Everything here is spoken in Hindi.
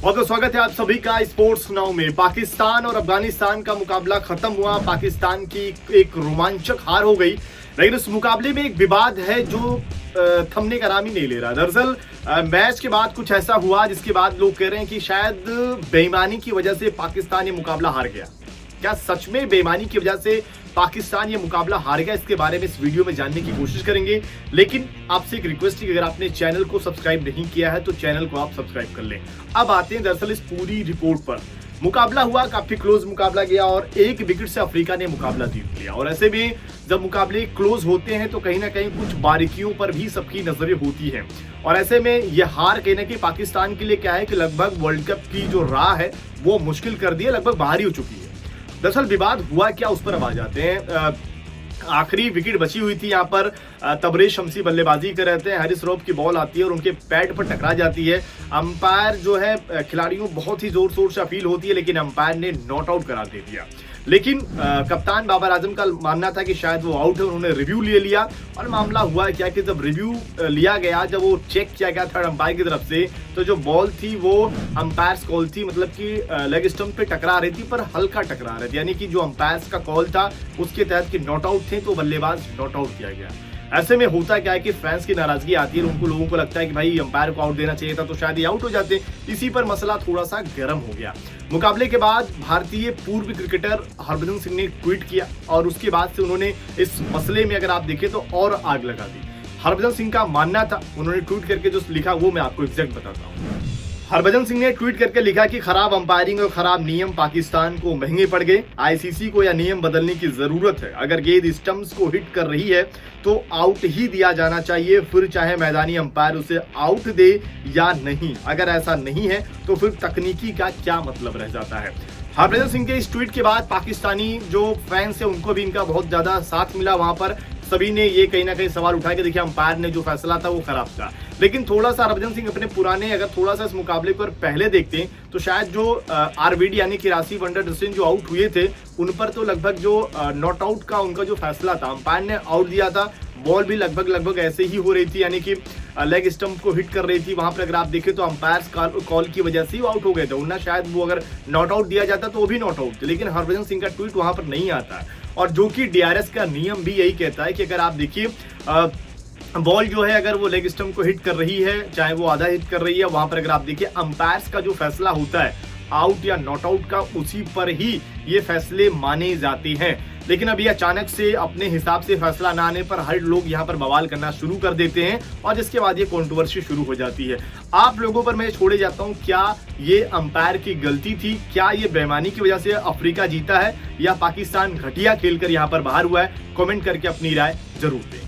बहुत बहुत स्वागत है आप सभी का स्पोर्ट्स नाउ में। पाकिस्तान और अफगानिस्तान का मुकाबला खत्म हुआ। पाकिस्तान की एक रोमांचक हार हो गई, लेकिन उस मुकाबले में एक विवाद है जो थमने का नाम ही नहीं ले रहा। दरअसल मैच के बाद कुछ ऐसा हुआ जिसके बाद लोग कह रहे हैं कि शायद बेईमानी की वजह से पाकिस्तान ये मुकाबला हार गया। क्या सच में बेईमानी की वजह से पाकिस्तान ये मुकाबला हार गया? इसके बारे में इस वीडियो में जानने की कोशिश करेंगे, लेकिन आपसे एक रिक्वेस्ट है कि अगर आपने चैनल को सब्सक्राइब नहीं किया है तो चैनल को आप सब्सक्राइब कर लें। अब आते हैं दरअसल इस पूरी रिपोर्ट पर। मुकाबला हुआ, काफी क्लोज मुकाबला गया और एक विकेट से अफ्रीका ने मुकाबला जीत लिया। और ऐसे में जब मुकाबले क्लोज होते हैं तो कहीं ना कहीं कुछ बारीकियों पर भी सबकी नजरें होती हैं। और ऐसे में यह हार कहीं ना कहीं पाकिस्तान के लिए क्या है कि लगभग वर्ल्ड कप की जो राह है वो मुश्किल कर दी है, लगभग बाहर ही हो चुकी है। दरअसल विवाद हुआ क्या, उस पर अब आ जाते हैं। आखिरी विकेट बची हुई थी, यहाँ पर तबरेज शमसी बल्लेबाजी कर रहे थे। हैरिस रॉफ की बॉल आती है और उनके पैड पर टकरा जाती है। अंपायर जो है, खिलाड़ियों बहुत ही जोर शोर से अपील होती है, लेकिन अंपायर ने नॉट आउट करार दे दिया। लेकिन कप्तान बाबर आजम का मानना था कि शायद वो आउट है। उन्होंने रिव्यू ले लिया और मामला हुआ क्या कि जब रिव्यू लिया गया, जब वो चेक किया गया थर्ड अंपायर की तरफ से, तो जो बॉल थी वो अंपायर्स कॉल थी, मतलब कि लेग स्टंप पे टकरा रही थी पर हल्का टकरा रही थी, यानी कि जो अंपायर्स का कॉल था उसके तहत कि नॉट आउट थे तो बल्लेबाज नॉट आउट किया गया। ऐसे में होता क्या है कि फैंस की नाराजगी आती है, उनको लोगों को लगता है कि भाई अंपायर को आउट देना चाहिए था तो शायद ये आउट हो जाते। इसी पर मसला थोड़ा सा गर्म हो गया। मुकाबले के बाद भारतीय पूर्व क्रिकेटर हरभजन सिंह ने ट्वीट किया और उसके बाद से उन्होंने इस मसले में अगर आप देखें तो और आग लगा दी। हरभजन सिंह का मानना था, उन्होंने ट्वीट करके जो लिखा वो मैं आपको एग्जैक्ट बताता हूँ। हरभजन सिंह ने ट्वीट करके लिखा कि खराब अंपायरिंग और खराब नियम पाकिस्तान को महंगे पड़ गए। आईसीसी को यह नियम बदलने की जरूरत है। अगर गेंद स्टंप्स को हिट कर रही है तो आउट ही दिया जाना चाहिए, फिर चाहे मैदानी अंपायर उसे आउट दे या नहीं। अगर ऐसा नहीं है तो फिर तकनीकी का क्या मतलब रह जाता है। हरभजन सिंह के इस ट्वीट के बाद पाकिस्तानी जो फैंस है उनको भी इनका बहुत ज्यादा साथ मिला। वहां पर सभी ने ये कहीं ना कहीं सवाल उठाया कि देखिए अंपायर ने जो फैसला था वो खराब था। लेकिन थोड़ा सा हरभजन सिंह अपने पुराने, अगर थोड़ा सा इस मुकाबले को पहले देखते हैं तो शायद जो आरवीडी यानी कि राशिव वनडरसिन जो आउट हुए थे उन पर तो लगभग जो नॉट आउट का उनका जो फैसला था, अंपायर ने आउट दिया था। बॉल भी लगभग ऐसे ही हो रही थी, यानी कि लेग स्टंप को हिट कर रही थी। वहां पर अगर आप देखें तो अंपायर कॉल की वजह से ही आउट हो गए थे, वरना शायद वो अगर नॉट आउट दिया जाता तो वो भी नॉट आउट थे। लेकिन हरभजन सिंह का ट्वीट वहां पर नहीं आता है, और जो कि डीआरएस का नियम भी यही कहता है कि अगर आप देखिए बॉल जो है अगर वो लेग स्टंप को हिट कर रही है, चाहे वो आधा हिट कर रही है, वहां पर अगर आप देखिए अंपायर्स का जो फैसला होता है आउट या नॉट आउट का, उसी पर ही ये फैसले माने जाते हैं। लेकिन अभी अचानक से अपने हिसाब से फैसला ना आने पर हर लोग यहाँ पर बवाल करना शुरू कर देते हैं और जिसके बाद ये कंट्रोवर्सी शुरू हो जाती है। आप लोगों पर मैं छोड़े जाता हूँ, क्या ये अंपायर की गलती थी? क्या ये बेईमानी की वजह से अफ्रीका जीता है या पाकिस्तान घटिया खेलकर यहाँ पर बाहर हुआ है? कमेंट करके अपनी राय जरूर दें।